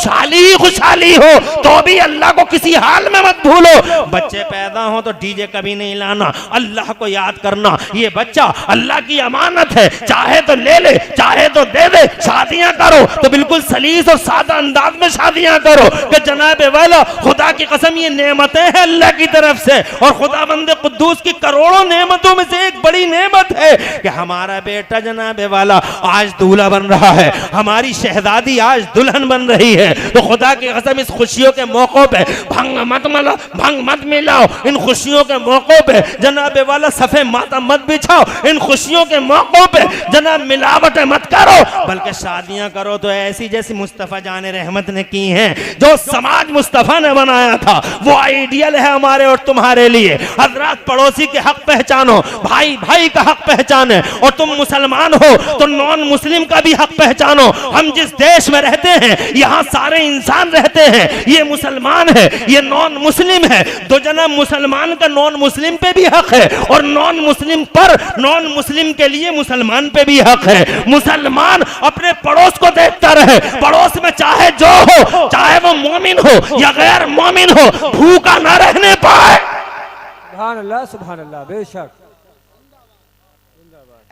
खुशहाली ही खुशहाली हो, तो भी अल्लाह को किसी हाल में मत भूलो। बच्चे पैदा हो तो डीजे कभी नहीं लाना, अल्लाह को याद करना। ये बच्चा अल्लाह की अमानत है, चाहे तो ले ले चाहे तो दे दे। शादियां करो तो बिल्कुल सलीस और सादा अंदाज में शादियां करो कि जनाब वाला खुदा की कसम ये नेमतें हैं अल्लाह की तरफ से, और खुदाबंद कुद्दूस की करोड़ों नेमतों में से एक बड़ी नेमत है कि हमारा बेटा जनाब वाला आज दूल्हा बन रहा है, हमारी शहजादी आज दुल्हन बन रही है। तो खुदा की कसम इस खुशियों के मौकों पे भंग मत मिलाओ, इन खुशियों के मौकों पे जनाब वाला सफे मातम मत बिछाओ, इन खुशियों के मौकों पे जनाब मिलावट मत करो, बल्कि शादियां करो तो ऐसी जैसी मुस्तफ़ा जाने रहमत ने की हैं, जो समाज मुस्तफ़ा ने बनाया था वो आइडियल है हमारे और तुम्हारे लिए। हजरत पड़ोसी के हक पहचानो, भाई भाई का हक पहचाने, और तुम मुसलमान हो तो नॉन मुस्लिम का भी हक पहचानो। हम जिस देश में रहते हैं यहाँ सारे इंसान रहते हैं, ये मुसलमान है ये नॉन मुस्लिम है, तो जनाब मुसलमान का नॉन मुस्लिम पे भी हक है, और नॉन मुस्लिम पर नॉन मुस्लिम के लिए मुसलमान पे भी हक है। मुसलमान अपने पड़ोस को देखता रहे, पड़ोस में चाहे जो हो, चाहे वो मोमिन हो या गैर मोमिन हो, भूखा ना रहने पाए। सुभान अल्लाह बेशक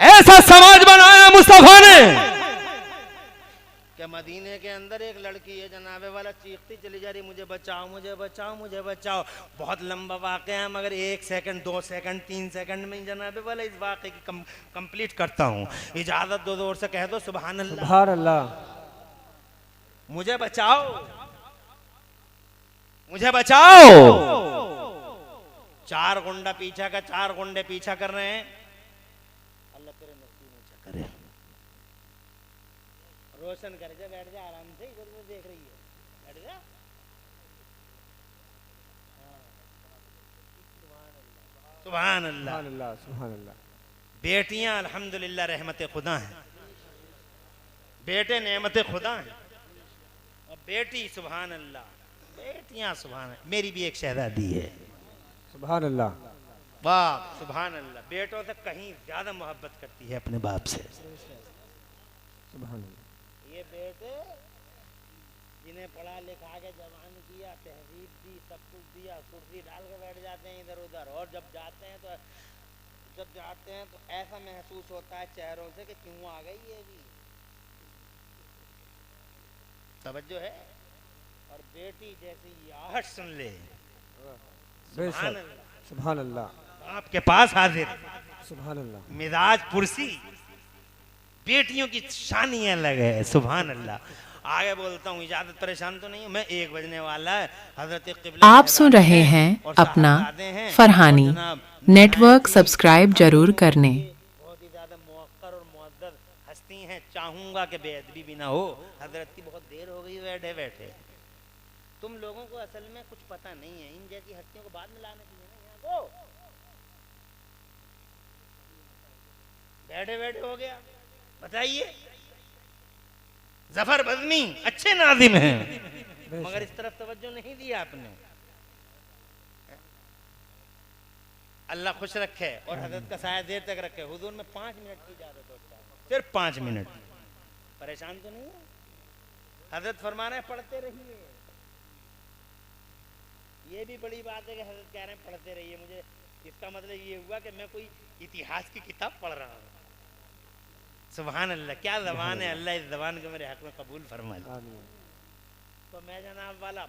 ऐसा समाज बनाया मुस्तफा ने कि मदीने के अंदर एक लड़की है जनाबे वाला चीखती चली जा रही, मुझे बचाओ मुझे बचाओ मुझे बचाओ। बहुत लंबा वाक़या है, मगर 1 सेकंड 2 सेकंड 3 सेकंड में जनाबे वाला इस वाक़े की कंप्लीट करता हूँ। इजाजत दो, जोर से कह दो सुभान अल्लाह। सुभान अल्लाह। मुझे बचाओ मुझे बचाओ। 4 गुंडा पीछा का 4 गुंडे पीछा कर रहे हैं। अल्लाह तेरे नसीब ऊंचा करे, रोशन कर जा, बैठ जा आराम से, इधर उधर देख रही है, बैठ जा। सुभान अल्लाह सुभान अल्लाह सुभान अल्लाह। बेटियां अल्हम्दुलिल्लाह रहमत खुदा हैं, बेटे नेमत खुदा हैं, और बेटी सुभान अल्लाह, बेटियां सुभान अल्लाह। मेरी भी एक शहजादी है, सुभान अल्लाह। वाह सुभान अल्लाह। बेटों से कहीं ज्यादा मोहब्बत करती है अपने बाप से। सुभान अल्लाह। ये बेटे जिन्हें पढ़ा लिखा के जवान किया, तहजीब दी, सब कुछ दिया, कुर्सी डाल के बैठ जाते हैं इधर उधर, और जब जाते हैं तो ऐसा महसूस होता है चेहरों से कि क्यों आ गई ये भी। तवज्जो है। और बेटी जैसी आहट सुन ले, सुभान अल्लाह सुभान अल्लाह। आपके पास हाजिर, सुभान अल्लाह। मिजाज पुरसी, बेटियों की शान ही अलग है, सुभान अल्लाह। आगे बोलता हूँ, इजाजत परेशान तो नहीं हूँ मैं, 1 बजने वाला है। हजरत आप सुन रहे हैं अपना फरहानी नेटवर्क, सब्सक्राइब जरूर करने। बहुत ही ज्यादा मुअक्कर और मुअद्दद हस्ती हैं, चाहूंगा कि बेअदबी भी ना हो। हजरत की बहुत देर हो गई बैठे बैठे। तुम लोगों को असल में कुछ पता नहीं है, इन जैसी हस्तियों को बाद में लाना चाहिए ना यहाँ को। बैठे बैठे हो गया। बताइए, जफर बज़मी अच्छे नाज़िम हैं, मगर इस तरफ तवज्जो नहीं दिया आपने। अल्लाह खुश रखे और हजरत का साया देर तक रखे। हुजूर में 5 मिनट की इजाजत होता है, सिर्फ 5 मिनट। परेशान तो नहीं है? हजरत फरमा रहे हैं पढ़ते रहिए। ये भी बड़ी बात है कि हजरत कह रहे हैं पढ़ते रहिए। मुझे इसका मतलब ये हुआ कि मैं कोई इतिहास की किताब पढ़ रहा हूँ। सुभान अल्लाह, क्या ज़बान है। अल्लाह इस ज़बान को मेरे हक में कबूल फरमा ले। तो मैं जनाब वाला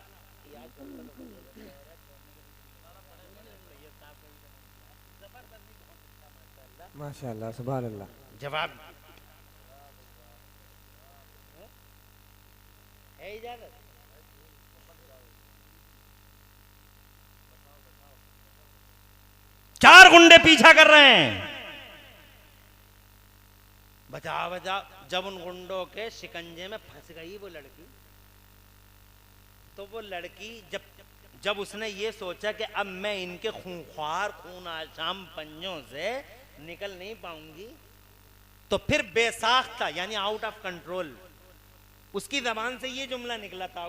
माशाअल्लाह सुभान अल्लाह। जवाब है इजाजत? चार गुंडे पीछा कर रहे हैं। बचाओ बचाओ। जब उन गुंडों के शिकंजे में फंस गई वो लड़की, तो वो लड़की जब उसने ये सोचा कि अब मैं इनके खूंखार खून आशाम पंजों से निकल नहीं पाऊंगी, तो फिर बेसाख्ता यानी आउट ऑफ कंट्रोल उसकी जबान से ये जुमला निकला था,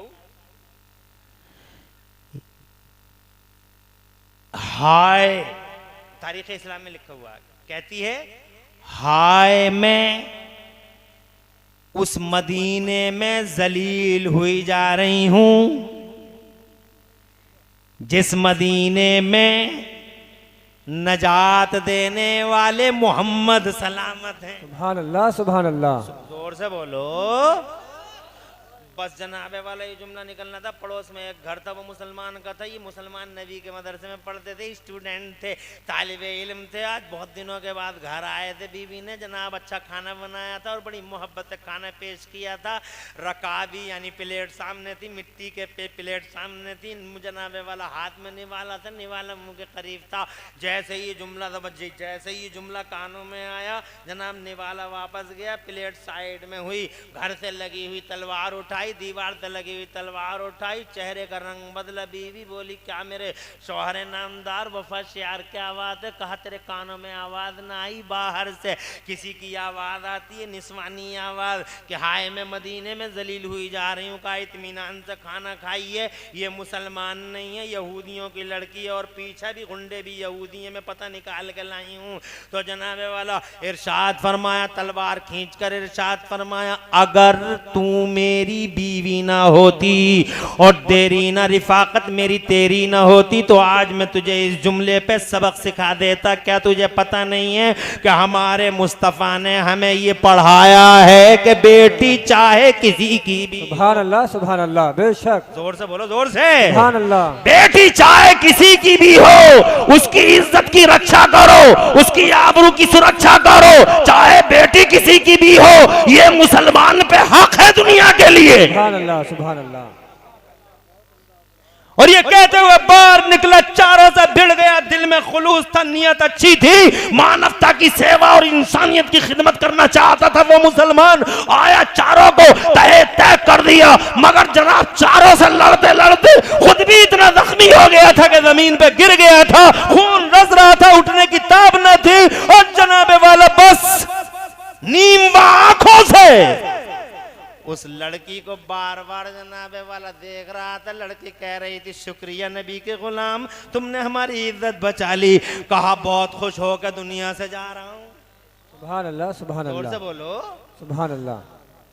हाय। तारीख इस्लाम में लिखा हुआ है, कहती है हाय मैं उस मदीने में जलील हुई जा रही हूं जिस मदीने में नजात देने वाले मोहम्मद सलामत हैं। सुभान अल्लाह, सुभान अल्लाह। जोर से बोलो। बस जनाबे वाला ये जुमला निकलना था। पड़ोस में एक घर था, वो मुसलमान का था। ये मुसलमान नबी के मदरसे में पढ़ते थे, स्टूडेंट थे, तालिबे इल्म थे। आज बहुत दिनों के बाद घर आए थे। बीवी ने जनाब अच्छा खाना बनाया था और बड़ी मोहब्बत से खाना पेश किया था। रकाबी यानी प्लेट सामने थी, मिट्टी के प्लेट सामने थी। जनाबे वाला हाथ में निवाला था, निवाला मुंह के करीब था। जैसे ही जुमला जैसे ही जुमला कानों में आया, जनाब निवाला वापस गया, प्लेट साइड में हुई। घर से लगी हुई तलवार उठाई, दीवार से लगी हुई तलवार उठाई, चेहरे का रंग बदला। बीवी बोली, क्या मेरे शौहर नामदार वफा यार क्या बात है? कहा, तेरे कानों में आवाज ना आई? बाहर से किसी की आवाज आती है, निस्वानी आवाज, कि हाय मैं मदीने में जलील हुई जा रही हूँ। कहा, इत्मीनान से खाना खाइए, ये मुसलमान नहीं है, यहूदियों की लड़की है और पीछे भी गुंडे भी यहूदी है, मैं पता निकाल के लाई हूँ। तो जनाबे वाला इरशाद फरमाया, तलवार खींच कर इरशाद फरमाया, अगर तू मेरी बीवी ना होती और तेरी ना रिफाकत मेरी तेरी ना होती तो आज मैं तुझे इस जुमले पे सबक सिखा देता। क्या तुझे पता नहीं है कि हमारे मुस्तफ़ा ने हमें ये पढ़ाया है कि बेटी चाहे किसी की भी। सुभान अल्लाह, सुभान अल्लाह। बेशक। जोर से बोलो, जोर से। सुभान अल्लाह। बेटी चाहे किसी की भी हो, उसकी इज्जत की रक्षा करो, उसकी आबरू की सुरक्षा करो, चाहे बेटी किसी की भी हो। ये मुसलमान पे हक है दुनिया के लिए। सुभान अल्लाह, सुभान अल्लाह। और ये कहते हुए बाहर निकला, चारों से भिड़ गया। दिल में खुलूस था, नियत अच्छी थी, मानवता की सेवा और इंसानियत की खिदमत करना चाहता था वो मुसलमान। आया, चारों को तहे तय कर दिया, मगर जनाब चारों से लड़ते लड़ते खुद भी इतना जख्मी हो गया था कि जमीन पे गिर गया था। खून रस रहा था, उठने की ताब न थी। और जनाबे वाला बस नीम आंखों से उस लड़की को बार बार जनाबे वाला देख रहा था। लड़की कह रही थी, शुक्रिया नबी के गुलाम, तुमने हमारी इज्जत बचा ली। कहा, बहुत खुश होकर दुनिया से जा रहा हूँ। सुभान अल्लाह, सुभान जोर से अल्लाह। बोलो। सुभान अल्लाह।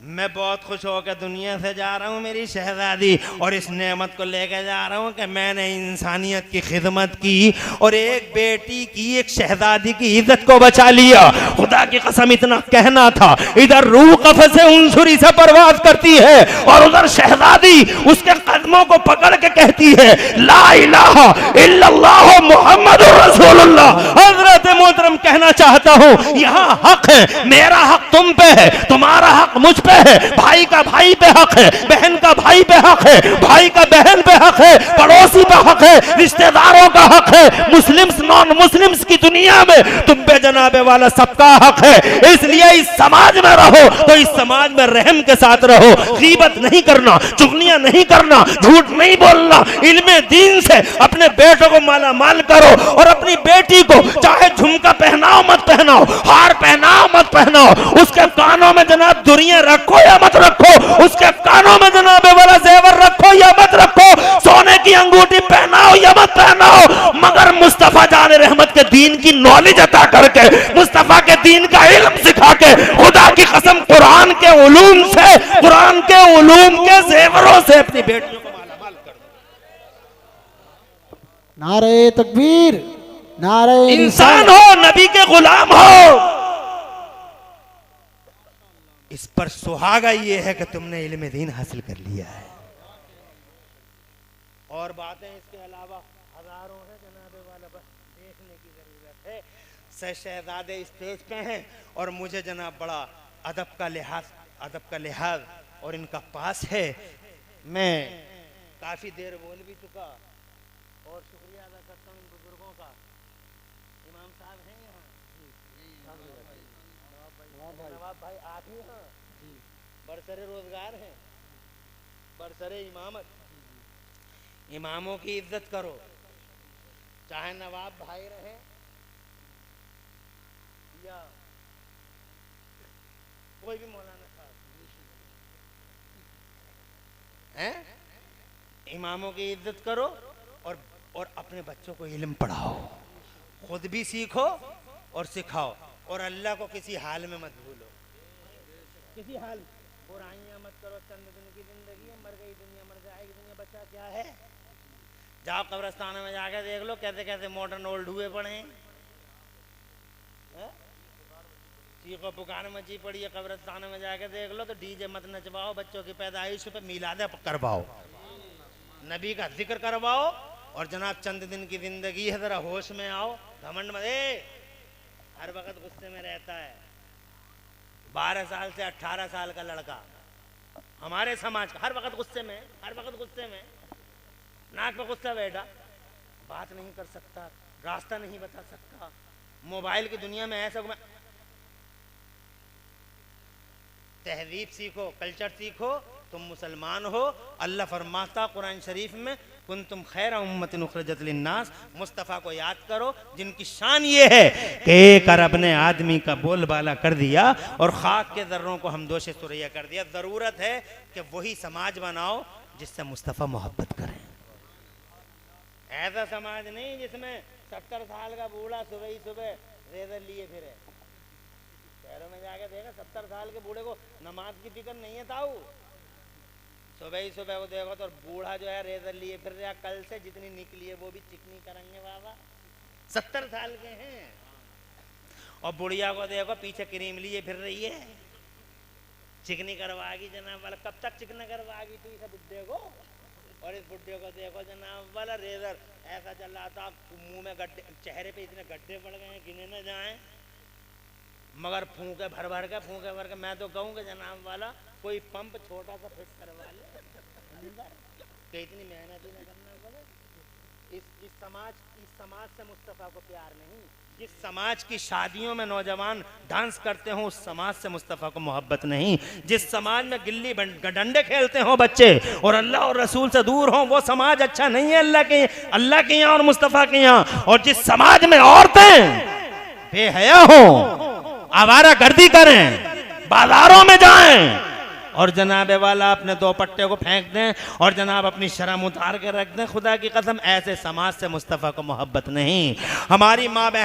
मैं बहुत खुश होकर दुनिया से जा रहा हूँ मेरी शहजादी, और इस नेमत को लेकर जा रहा हूँ कि मैंने इंसानियत की खिदमत की और एक बेटी की, एक शहजादी की इज्जत को बचा लिया। खुदा की कसम इतना कहना था। इधर रूह कफ़स से उनसुरी से परवाज करती है और उधर शहजादी उसके कदमों को पकड़ के कहती है, ला इलाहा इल्लल्लाह मुहम्मदुर रसूलुल्लाह। हजरत मोहतरम कहना चाहता हूँ, यहाँ हक है, मेरा हक तुम पे है, तुम्हारा हक मुझ पे है, भाई का भाई पे हक है, बहन का भाई पे हक है, भाई का बहन पे हक है, पड़ोसी पे हक है, रिश्तेदारों का हक है, मुस्लिम्स नॉन मुस्लिम्स की दुनिया में तुम पे जनाबे वाला सबका हक है। इसलिए इस समाज में रहो तो इस समाज में रहम के साथ रहो, गीबत नहीं करना, चुगलियां नहीं करना, झूठ नहीं बोलना, इल्मे दीन से अपने बेटों को माला माल करो और अपनी बेटी को चाहे झुमका पहनाओ मत पहनाओ, हार पहनाओ मत पहनाओ, उसके कानों में जनाब दुनिया रखो या मत रखो, उसके कानों में जनाबे वाला जेवर रखो या मत रखो, सोने की अंगूठी पहनाओ या मत पहनाओ, मगर मुस्तफा जान रहमत के दीन की नॉलेज अता करके, मुस्तफा के दीन का इल्म सिखा के, खुदा की कसम कुरान के उलूम से, कुरान के उलूम के जेवरों से अपनी बेटियों को मालामाल कर दो। नारे तकबीर, नारे इंसान हो, नबी के गुलाम हो, इस पर सुहागा ये है कि तुमने इल्म दीन हासिल कर लिया है। और बातें इसके अलावा हजारों हैं जनाबे वाला, बस देखने की जरूरत है। शहजादे स्टेज पे हैं और मुझे जनाब बड़ा अदब का लिहाज और इनका पास है। मैं काफी देर बोल भी चुका और शुक्रिया अदा करता हूँ इन बुजुर्गों का। इमाम साहब हैं यहाँ, नवाब भाई आप ही हैं, बरसरे रोजगार हैं, बरसरे इमामत। इमामों की इज्जत करो, चाहे नवाब भाई रहे या कोई भी मौलाना साहब हैं। इमामों की इज्जत करो और अपने बच्चों को इल्म पढ़ाओ, खुद भी सीखो और सिखाओ, और अल्लाह को किसी हाल में मत भूलो, किसी हाल बुराइयां मत करो, चंद दिन की जिंदगी है, मर गई दुनिया मर जाएगी दुनिया, बचा क्या है। जाओ कब्रिस्तान में जाके देख लो कैसे कैसे मॉडर्न ओल्ड हुए पड़े हैं। चीखो पुकार मची पड़ी है, कब्रिस्तान में जाके देख लो तो डीजे मत नचवाओ, बच्चों की पैदाइश पे मिलाद करवाओ, नबी का जिक्र करवाओ, और जनाब चंद दिन की जिंदगी है, जरा होश में आओ, घमंड मत। हर वक्त गुस्से में रहता है। 12 साल से 18 साल का लड़का हमारे समाज का हर वक्त गुस्से में, हर वक्त गुस्से में, नाक पे गुस्सा बैठा, बात नहीं कर सकता, रास्ता नहीं बता सकता, मोबाइल की दुनिया में ऐसा। तहजीब सीखो, कल्चर सीखो, तुम मुसलमान हो। अल्लाह फरमाता कुरान शरीफ में, कुंतुम खैरा उम्मतिन उखरिजत लिन्नास, मुस्तफ़ा को याद करो जिनकी शान ये है कि एक अरब ने आदमी का बोलबाला कर दिया और खाक के जर्रों को हम दोषे सुरैया कर दिया। ज़रूरत है कि वही समाज बनाओ जिससे मुस्तफ़ा मोहब्बत करे। ऐसा समाज नहीं जिसमें 70 साल का बूढ़ा सुबह ही सुबह रेजर लिए फिरे। शहरों में जाके देखा 70 साल के बूढ़े को नमाज की फिक्र नहीं है ताऊ। सुबह ही सुबह वो देखो तो बूढ़ा जो है रेजर लिए फिर रहा, कल से जितनी निकली है वो भी चिकनी करेंगे बाबा। 70 साल के हैं। और बुढ़िया को देखो पीछे क्रीम लिए फिर रही है, चिकनी करवाएगी जनाब वाला। कब तक चिकना करवाएगी तू इस बुढ़े को? और इस बुढ़े को देखो जनाब वाला रेजर ऐसा चल रहा था, मुंह में गड्ढे, चेहरे पे इतने गड्ढे पड़ गए हैं गिने न जाए, मगर फूंके भर भर के, फूंके भर के। मैं तो कहूँ कि जनाब वाला कोई पंप छोटा सा फिट करवा ले अंदर, कि इतनी मेहनत ही न करना पड़े। इस समाज से मुस्तफ़ा को प्यार नहीं। जिस समाज की शादियों में नौजवान डांस करते हो उस समाज से मुस्तफ़ा को मोहब्बत नहीं। जिस समाज में गिल्ली डंडे खेलते हो बच्चे और अल्लाह और रसूल से दूर हो वो समाज अच्छा नहीं है अल्लाह के यहाँ और मुस्तफ़ा के यहाँ। और जिस समाज में औरतें बेहया हो, आवारा गर्दी करें, बाजारों में जाएं और जनाबे वाला अपने दो पट्टे को फेंक दें और जनाब अपनी शर्म उतार के रख दें, खुदा की कसम ऐसे समाज से मुस्तफ़ा को मोहब्बत नहीं। हमारी माँ बहन